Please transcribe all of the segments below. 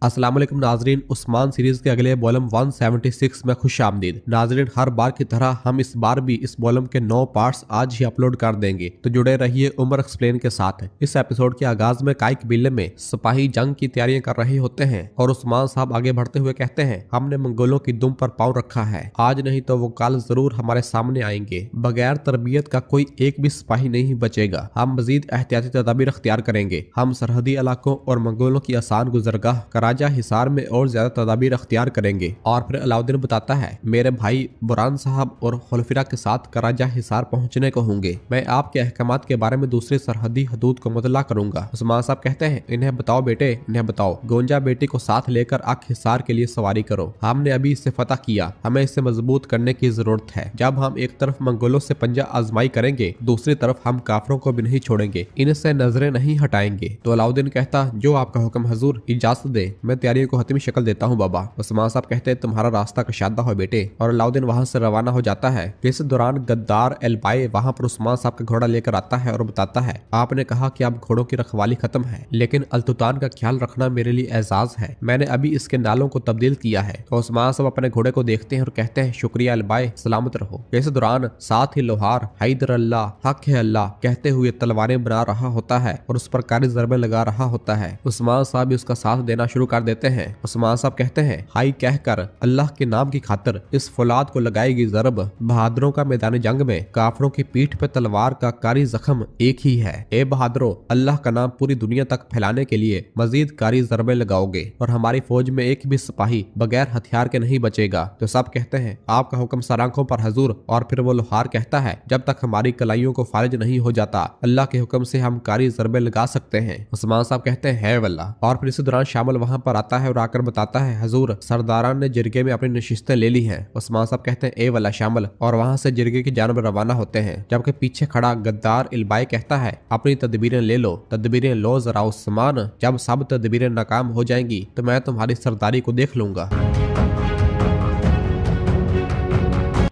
अस्सलाम वालेकुम नाजरीन, उस्मान सीरीज के अगले वॉल्यूम 176 में खुश आमदीद। नाजरीन, हर बार की तरह हम इस बार भी इस वॉल्यूम के 9 पार्ट्स आज ही अपलोड कर देंगे, तो जुड़े रहिए उमर एक्सप्लेन के साथ। इस एपिसोड के आगाज में काई कबीले में सिपाही जंग की तैयारियां कर रहे होते हैं और उस्मान साहब आगे बढ़ते हुए कहते हैं, हमने मंगोलों की दुम पर पांव रखा है, आज नहीं तो वो कल जरूर हमारे सामने आएंगे। बगैर तरबियत का कोई एक भी सिपाही नहीं बचेगा। हम मजीद एहतियाती तदाबीर अख्तियार करेंगे। हम सरहदी इलाकों और मंगोलों की आसान गुजरगाह कराजा हिसार में और ज्यादा तदाबीर अख्तियार करेंगे। और फिर अलाउद्दीन बताता है, मेरे भाई बुरान साहब और खुलफिरा के साथ कराजा हिसार पहुंचने को होंगे। मैं आपके अहकामात के बारे में दूसरी सरहदी हदूद को मुतला करूंगा। उस्मान साहब कहते हैं, इन्हें बताओ बेटे, इन्हें बताओ। गोंजा बेटी को साथ लेकर अक हिसार के लिए सवारी करो। हमने अभी इसे फतह किया, हमें इसे मजबूत करने की जरूरत है। जब हम एक तरफ मंगोलों से पंजा आजमाई करेंगे, दूसरी तरफ हम काफरों को भी नहीं छोड़ेंगे, इनसे नजरें नहीं हटाएंगे। तो अलाउद्दीन कहता, जो आपका हुक्म हजूर, इजाजत दे, मैं तैयारियों को हतमी शक्ल देता हूँ बाबा। उस्मान साहब कहते हैं, तुम्हारा रास्ता कशादा हो बेटे। और अलाउद्दीन वहां से रवाना हो जाता है। इस दौरान गद्दार एलबाई वहां पर उस्मान साहब का घोड़ा लेकर आता है और बताता है, आपने कहा कि अब घोड़ों की रखवाली खत्म है, लेकिन अल्तुतान का ख्याल रखना मेरे लिए एजाज है। मैंने अभी इसके नालों को तब्दील किया है। तो उस्मान साहब अपने घोड़े को देखते हैं और कहते हैं, शुक्रिया एलबाई, सलामत रहो। इस दौरान साथ ही लोहार हैदर अल्लाह हक है अल्लाह कहते हुए तलवारें बना रहा होता है और उस पर कारी ज़रबे लगा रहा होता है। उस्मान साहब भी उसका साथ देना शुरू कर देते हैं। उस्मान साहब कहते हैं, हाई कहकर अल्लाह के नाम की खातिर इस फौलाद को लगाएगी ज़रब। बहादुरों का मैदान जंग में काफरों की पीठ पे तलवार का कारी जख्म एक ही है। ए बहादुरों, अल्लाह का नाम पूरी दुनिया तक फैलाने के लिए मजीद कारी ज़रबे लगाओगे और हमारी फौज में एक भी सिपाही बगैर हथियार के नहीं बचेगा। तो सब कहते हैं, आपका हुक्म सर आंखों पर हजूर। और फिर वो लोहार कहता है, जब तक हमारी कलाइयों को फारिज नहीं हो जाता, अल्लाह के हुक्म से हम कारी ज़रबे लगा सकते हैं। उस्मान साहब कहते हैं, है वल्लाह। और फिर इस दौरान शामिल वहां पर आता है और आकर बताता है, हजूर, सरदारान ने जिरगे में अपनी नशिस्तें ले ली हैं। उस्मान साहब कहते हैं, ए वाला शामिल। और वहां से जिरगे की जानब रवाना होते हैं, जबकि पीछे खड़ा गद्दार इलबाई कहता है, अपनी तदबीरें ले लो, तदबीरें लो जरा उस्मान। जब सब तदबीरें नाकाम हो जाएंगी तो मैं तुम्हारी सरदारी को देख लूंगा।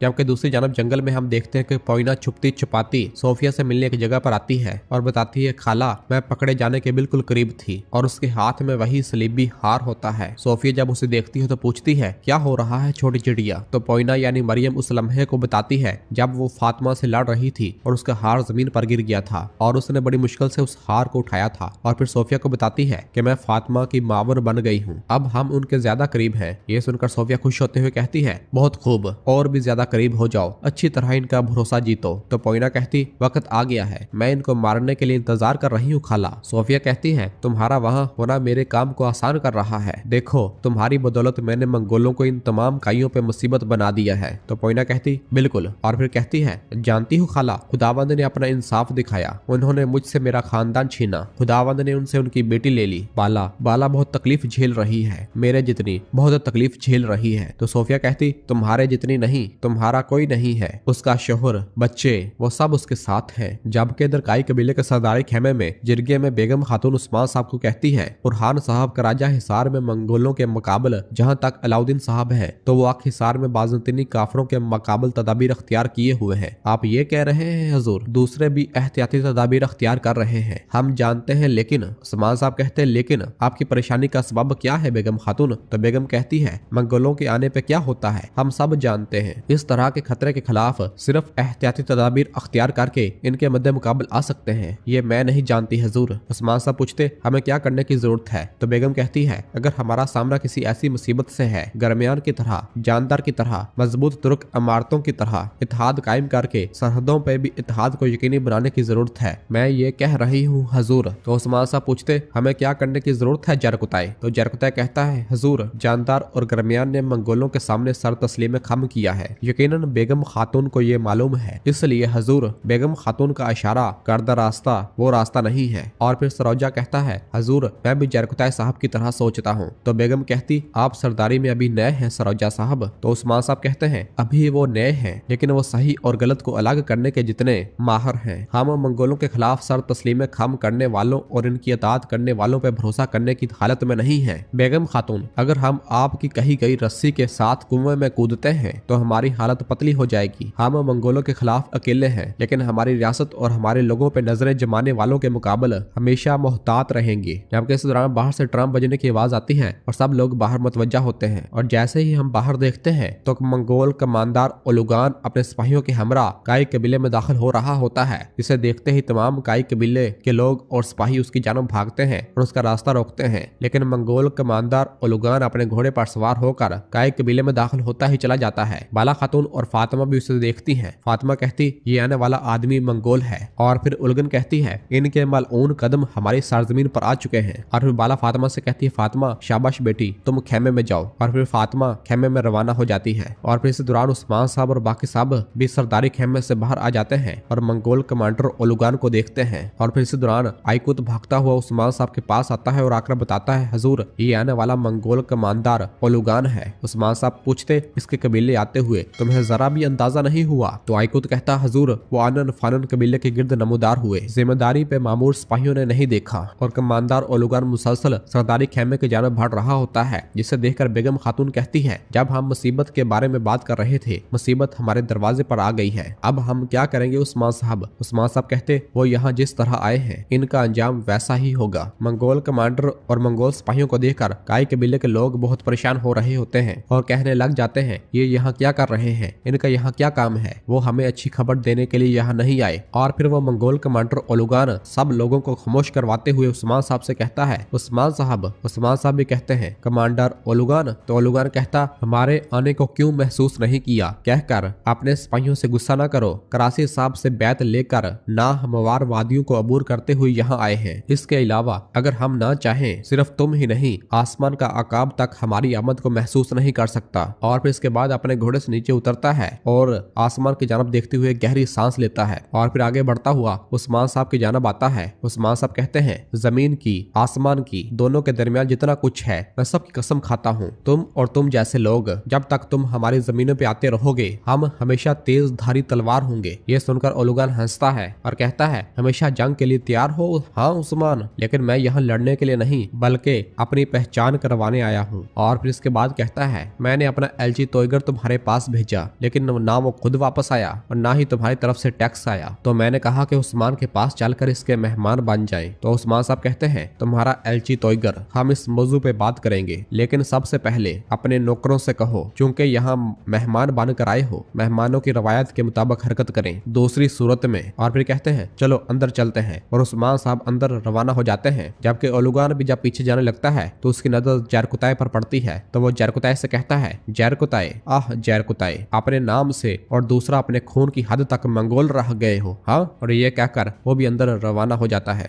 जबकि दूसरी जानब जंगल में हम देखते हैं कि पोइना छुपती छुपाती सोफिया से मिलने की जगह पर आती है और बताती है, खाला, मैं पकड़े जाने के बिल्कुल करीब थी। और उसके हाथ में वही सलीबी हार होता है। सोफिया जब उसे देखती है तो पूछती है, क्या हो रहा है छोटी चिड़िया? तो पोइना यानी मरियम उस लम्हे को बताती है जब वो फातिमा से लड़ रही थी और उसका हार जमीन पर गिर गया था और उसने बड़ी मुश्किल से उस हार को उठाया था। और फिर सोफिया को बताती है कि मैं फातिमा की मावर बन गई हूँ, अब हम उनके ज्यादा करीब हैं। ये सुनकर सोफिया खुश होते हुए कहती है, बहुत खूब, और भी ज्यादा करीब हो जाओ, अच्छी तरह इनका भरोसा जीतो। तो पोइना कहती, वक्त आ गया है, मैं इनको मारने के लिए इंतजार कर रही हूँ खाला। सोफिया कहती है, तुम्हारा वहाँ होना मेरे काम को आसान कर रहा है। देखो, तुम्हारी बदौलत मैंने मंगोलों को इन तमाम काइयों पे मुसीबत बना दिया है। तो पोइना कहती, बिल्कुल। और फिर कहती है, जानती हूँ खाला, खुदावंद ने अपना इंसाफ दिखाया, उन्होंने मुझसे मेरा खानदान छीना, खुदावंद ने उनसे उनकी बेटी ले ली। बाला बहुत तकलीफ झेल रही है, मेरे जितनी बहुत तकलीफ झेल रही है। तो सोफिया कहती, तुम्हारे जितनी नहीं, तुम्हारा कोई नहीं है, उसका शोहर, बच्चे, वो सब उसके साथ हैं। जबकि इधर काई कबीले के सरदारी खेमे में जिरगे में बेगम खातून उस्मान साहब को कहती है, बुरहान साहब कराजा हिसार में मंगोलों के मुकाबले जहां तक अलाउद्दीन साहब है, तो वो अक हिसार में बाज़ंतीनी काफरों के मुकाबले तदाबीर अख्तियार किए हुए हैं। आप ये कह रहे हैं हजूर, दूसरे भी एहतियाती तदाबीर अख्तियार कर रहे हैं, हम जानते हैं, लेकिन उस्मान साहब कहते हैं, लेकिन आपकी परेशानी का सबब क्या है बेगम खातून? तो बेगम कहती है, मंगोलों के आने पे क्या होता है हम सब जानते हैं। इस तरह के खतरे के खिलाफ सिर्फ एहतियाती तदाबीर अख्तियार करके इनके मद्दे मुकाबल आ सकते हैं। ये मैं नहीं जानती हजूर। उस्मान साहब पूछते, हमें क्या करने की जरूरत है? तो बेगम कहती है, अगर हमारा सामना किसी ऐसी मुसीबत से है, गरमियान की तरह, जानदार की तरह, मजबूत तुर्क इमारतों की तरह इत्तेहाद कायम करके सरहदों पे भी इत्तेहाद को यकीनी बनाने की जरूरत है, मैं ये कह रही हूँ हजूर। तो उस्मान साहब पूछते, हमें क्या करने की जरूरत है जरकुताई? तो जरकुताई कहता है, हजूर, जानदार और गरमियान ने मंगोलों के सामने सर तस्लीम खम किया है, यकीनन बेगम खातून को ये मालूम है, इसलिए हजूर, बेगम खातून का इशारा करदा रास्ता वो रास्ता नहीं है। और फिर सरोजा कहता है, हजूर, मैं भी जरकुताई साहब की तरह सोचता हूँ। तो बेगम कहती, आप सरदारी में अभी नए हैं सरोजा साहब। तो उस्मान साहब कहते हैं, अभी वो नए हैं, लेकिन वो सही और गलत को अलग करने के जितने माहिर हैं। हम मंगोलों के खिलाफ सर तस्लीम खम करने वालों और इनकी इताअत करने वालों पर भरोसा करने की हालत में नहीं है। बेगम खातून, अगर हम आपकी कही गई रस्सी के साथ कुएं में कूदते हैं तो हमारी हालत हालत पतली हो जाएगी। हम मंगोलों के खिलाफ अकेले हैं, लेकिन हमारी रियासत और हमारे लोगों पे नजरें जमाने वालों के मुकाबले हमेशा मोहतात रहेंगे। जबकि इस दौरान बाहर से ड्रम बजने की आवाज आती है और सब लोग बाहर मुतवज्जा होते हैं। और जैसे ही हम बाहर देखते हैं तो मंगोल कमांडर ओलुगान अपने सिपाहियों के हमरा काई कबीले में दाखिल हो रहा होता है, जिसे देखते ही तमाम काई कबीले के लोग और सिपाही उसकी जानब भागते हैं और उसका रास्ता रोकते हैं। लेकिन मंगोल कमांडर ओलुगान अपने घोड़े पर सवार होकर काई कबीले में दाखिल होता ही चला जाता है। बाला खातून और फातिमा भी उसे देखती हैं। फातिमा कहती ये आने वाला आदमी मंगोल है, और फिर उलगन कहती है इनके मलऊन कदम हमारी सरजमीन पर आ चुके हैं। और फिर बाला फातिमा से कहती है फातिमा शाबाश बेटी, तुम खेमे में जाओ। और फिर फातिमा खेमे में रवाना हो जाती है। और फिर इस दौरान उस्मान साहब और बाकी साहब भी सरदारी खेमे से बाहर आ जाते हैं और मंगोल कमांडर ओलुगान को देखते हैं। और फिर इस दौरान आइकुत भागता हुआ उस्मान साहब के पास आता है और आकर बताता है हजूर ये आने वाला मंगोल कमांडर ओलुगान है। उस्मान साहब पूछते इसके कबीले आते हुए तुम्हें जरा भी अंदाजा नहीं हुआ? तो आइकुत कहता हजूर वो आनन फानन कबीले के गिर्द नमूदार हुए, जिम्मेदारी पे मामूर सिपाहियों ने नहीं देखा। और कमांडर ओलुगान मुसलसल सरदारी खेमे की जानब बढ़ रहा होता है, जिसे देखकर बेगम खातून कहती है जब हम मुसीबत के बारे में बात कर रहे थे मुसीबत हमारे दरवाजे पर आ गई है, अब हम क्या करेंगे उस्मान साहब? उस्मान साहब कहते वो यहाँ जिस तरह आए हैं इनका अंजाम वैसा ही होगा। मंगोल कमांडर और मंगोल सिपाहियों को देखकर काई कबीले के लोग बहुत परेशान हो रहे होते हैं और कहने लग जाते हैं ये यहाँ क्या कर रहे हैं, इनका यहाँ क्या काम है, वो हमें अच्छी खबर देने के लिए यहाँ नहीं आए। और फिर वो मंगोल कमांडर ओलुगान सब लोगों को खामोश करवाते हुए उस्मान साहब से कहता है उस्मान साहब भी कहते हैं कमांडर ओलुगान। तो ओलुगान कहता हमारे आने को क्यों महसूस नहीं किया, कहकर अपने सिपाहियों से गुस्सा न करो, करासी साहब से बैत लेकर ना हमवार वादियों को अबूर करते हुए यहाँ आए हैं। इसके अलावा अगर हम ना चाहें सिर्फ तुम ही नहीं आसमान का आकाब तक हमारी आमद को महसूस नहीं कर सकता। और फिर इसके बाद अपने घोड़े से नीचे उतरता है और आसमान की जानब देखते हुए गहरी सांस लेता है। और फिर आगे बढ़ता हुआ उस्मान साहब की जानब आता है। उस्मान साहब कहते हैं जमीन की आसमान की दोनों के दरमियान जितना कुछ है मैं सबकी कसम खाता हूँ, तुम और तुम जैसे लोग जब तक तुम हमारी जमीनों पे आते रहोगे हम हमेशा तेज धारी तलवार होंगे। ये सुनकर ओलुगान हंसता है और कहता है हमेशा जंग के लिए तैयार हो? हाँ उस्मान, लेकिन मैं यहाँ लड़ने के लिए नहीं बल्कि अपनी पहचान करवाने आया हूँ। और फिर इसके बाद कहता है मैंने अपना एलची तोयगर तुम्हारे पास भेजा, लेकिन ना वो खुद वापस आया और ना ही तुम्हारी तरफ से टैक्स आया। तो मैंने कहा कि उस्मान के पास चलकर इसके मेहमान बन जाएं। तो उस्मान साहब कहते हैं तुम्हारा एलची तोयगर हम इस मौजू पे बात करेंगे, लेकिन सबसे पहले अपने नौकरों से कहो क्योंकि यहाँ मेहमान बनकर आए हो मेहमानों की रवायत के मुताबिक हरकत करें दूसरी सूरत में। और फिर कहते हैं चलो अंदर चलते हैं और उस्मान साहब अंदर रवाना हो जाते हैं। जबकि ओलुगान भी जब पीछे जाने लगता है तो उसकी नजर जरकुताए पर पड़ती है। तो वो जरकुताए से कहता है जरकुताए आह जरकुताए अपने नाम से और दूसरा अपने खून की हद तक मंगोल रह गए हो। हाँ, और ये कहकर वो भी अंदर रवाना हो जाता है।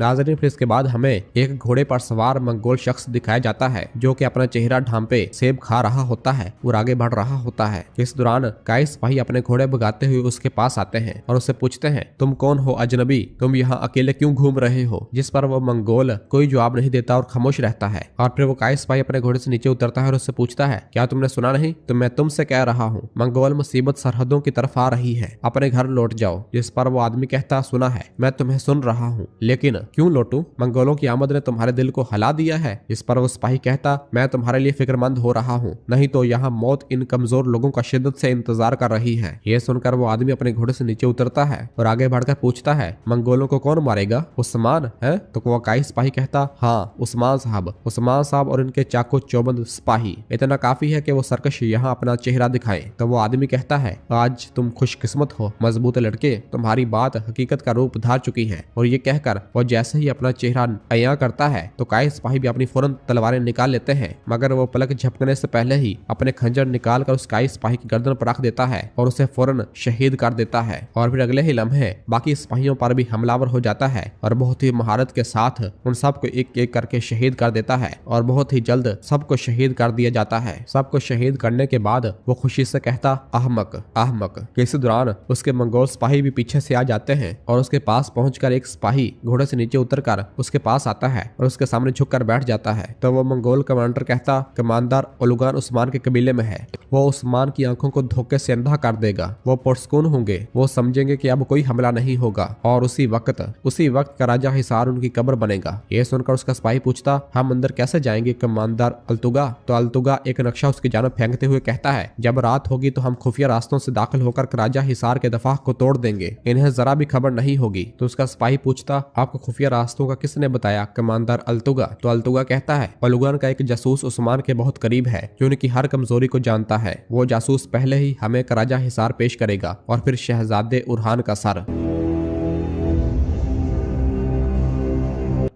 नाज़रीन फिर इसके बाद हमें एक घोड़े पर सवार मंगोल शख्स दिखाया जाता है जो कि अपना चेहरा ढांपे सेब खा रहा होता है और आगे बढ़ रहा होता है। इस दौरान कई सिपाही अपने घोड़े भगाते हुए उसके पास आते हैं और उससे पूछते हैं तुम कौन हो अजनबी, तुम यहाँ अकेले क्यों घूम रहे हो? जिस पर वो मंगोल कोई जवाब नहीं देता और खामोश रहता है। और फिर वो कई सिपाही अपने घोड़े से नीचे उतरता है और उससे पूछता है क्या तुमने सुना नहीं? तो मैं तुमसे कह रहा हूँ मंगोल मुसीबत सरहदों की तरफ आ रही है, अपने घर लौट जाओ। जिस पर वो आदमी कहता सुना है, मैं तुम्हें सुन रहा हूँ, लेकिन क्यों लौटूं? मंगोलों की आमद ने तुम्हारे दिल को हिला दिया है। इस पर वो सिपाही कहता मैं तुम्हारे लिए फिक्रमंद हो रहा हूँ, नहीं तो यहाँ मौत इन कमजोर लोगों का शिद्दत से इंतजार कर रही है। ये सुनकर वो आदमी अपने घोड़े से नीचे उतरता है और आगे बढ़कर पूछता है मंगोलों को कौन मारेगा? उस्मान है? तो वो काई सिपाही कहता हाँ उस्मान साहब और इनके चाको चौबंद सिपाही, इतना काफी है कि वो सरकश यहाँ अपना चेहरा दिखाएं। तो वो आदमी कहता है आज तुम खुशकिस्मत हो मजबूत लड़के, तुम्हारी बात हकीकत का रूप धार चुकी है। और ये कहकर वो जैसे ही अपना चेहरा अया करता है तो काई सिपाही भी अपनी फौरन तलवारें निकाल लेते हैं, मगर वो पलक झपकने से पहले ही अपने खंजर निकाल कर उस काई सिपाही की गर्दन पर रख देता है और उसे फौरन शहीद कर देता है। और फिर अगले ही लम्हे बाकी सिपाहियों पर भी हमलावर हो जाता है और बहुत ही महारत के साथ उन सबको एक एक करके शहीद कर देता है और बहुत ही जल्द सबको शहीद कर दिया जाता है। सबको शहीद करने के बाद वो खुशी से कहता अहमक। इसी दौरान उसके मंगोल सिपाही भी पीछे से आ जाते हैं और उसके पास पहुंचकर एक सिपाही घोड़े से नीचे उतरकर उसके पास आता है और उसके सामने झुककर बैठ जाता है। तो वो मंगोल कमांडर कहता, कमांडर ओलुगान उस्मान के कबीले में है, वो उस्मान की आंखों को धोखे से अंधा कर देगा। वो पुरस्कून होंगे, वो समझेंगे कि अब कोई हमला नहीं होगा और उसी वक्त कराजा हिसार उनकी कब्र बनेगा। ये सुनकर उसका सिपाही पूछता, हम अंदर कैसे जाएंगे कमांडर अल्तुगा? तो अल्तुगा एक नक्शा उसकी जानब फेंकते हुए कहता है, जब रात होगी तो हम खुफिया रास्तों से दाखिल होकर कराजा हिसार के दफा को तोड़ देंगे, इन्हें जरा भी खबर नहीं होगी। तो उसका सिपाही पूछता, आपको खुफिया रास्तों का किसने बताया कमांडर अल्तुगा? तो अल्तुगा कहता है, ओलुगान का एक जासूस उस्मान के बहुत करीब है जो उनकी हर कमजोरी को जानता है। वो जासूस पहले ही हमें कराजा हिसार पेश करेगा और फिर शहजादे उरहान का सर।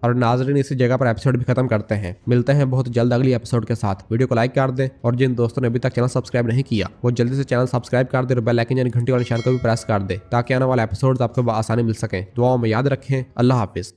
और नाजरीन, इसी जगह पर एपिसोड भी खत्म करते हैं। मिलते हैं बहुत जल्द अगली एपिसोड के साथ। वीडियो को लाइक कर दें और जिन दोस्तों ने अभी तक चैनल सब्सक्राइब नहीं किया वो जल्दी से चैनल सब्सक्राइब कर दे और बेल आइकन यानी घंटी वाले निशान को भी प्रेस कर दे ताकि आने वाले एपिसोड आपको आसानी मिल सके। दुआओं में याद रखें। अल्लाह हाफिज।